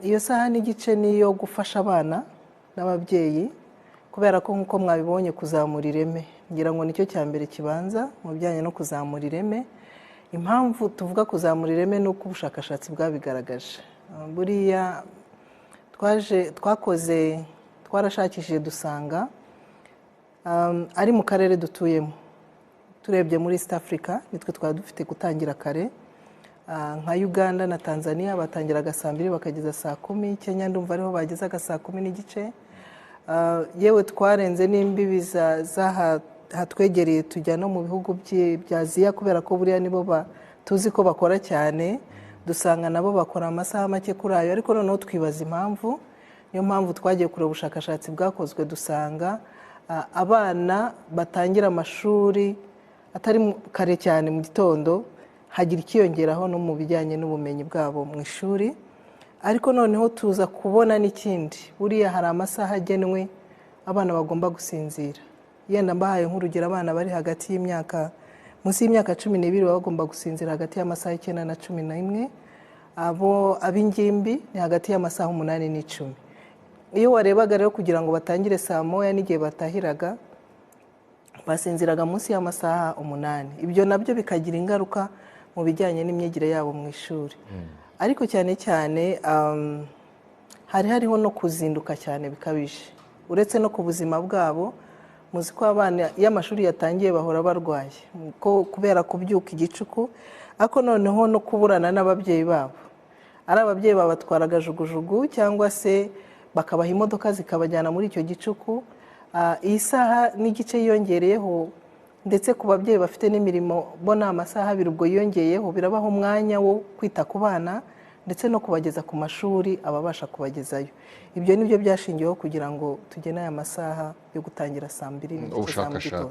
Iyo saha n'igice niyo gufasha abana n'ababyeyi kubera ko nk'uko mwabibonye kuzamura ireme, ngira ngo nicyo cya mbere kibanza mu bijyanye no kuzamura ireme. Impamvu tuvuga kuzamura ireme ni uko ubushakashatsi bwabigaragaje. Buriya twarashakishije dusanga ari mu karere dutuyemo. Turebye muri East Africa nitwe twari dufite gutangira kare, nka Uganda na Tanzania batangiraga saa 2 bakageza saa 10, Kenya ndumva ariho bagezaga saa 10 n'igice. Yewe twarenze n'imbibi hatwegereye tujya no mu bihugu bya Aziya kubera ko buriya nibo tuzi ko bakora cyane, dusanga nabo bakora amasaha make kuri ayo, ariko noneho twibaza impamvu. Niyo mpamvu twagiye kureba ubushakashatsi bwakozwe dusanga abana batangira amashuri atari kare cyane mu gitondo hagira ikiyongeraho no mu bijyanye n'ubumenyi bwabo mu ishuri. Ariko noneho tuza kubona n'ikindi, buriya hari amasaha agenwe abana bagomba gusinzira. Yenda mbahaye nk'urugero, abana bari hagati y'imyaka munsi y'imyaka 12 baba bagomba gusinzira hagati y'amasaha 9 na 11, ab'ingimbi ni hagati y'amasaha 8 n'10. Iyo warebaga rero kugira ngo batangire saa 1 n'igihe batahiraga basinziraga munsi y'amasaha 8. Ibyo nabyo bikagira ingaruka mu bijyanye n'imyigire yabo mu ishuri. Ariko cyane cyane hariho no kuzinduka cyane bikabije, uretse no ku buzima bwabo. Muzi ko abana iyo amashuri yatangiye bahora barwaye kubera kubyuka igicuku, ariko noneho no kuburana n'ababyeyi babo. Ari ababyeyi babatwaraga jugujugu cyangwa se bakabaha imodoka zikabajyana muri icyo gicuku. Iyi saha n'igice yiyongereyeho, ndetse ku babyeyi bafite n'imirimo bona amasaha 2 ubwo yiyongeyeho, birabaho umwanya wo kwita ku bana ndetse no kubageza ku mashuri ababasha kubagezayo. Ibyo nibyo byashingiyeho kugira ngo tugene aya masaha yo gutangira saa 2 n'igice za mu gitondo.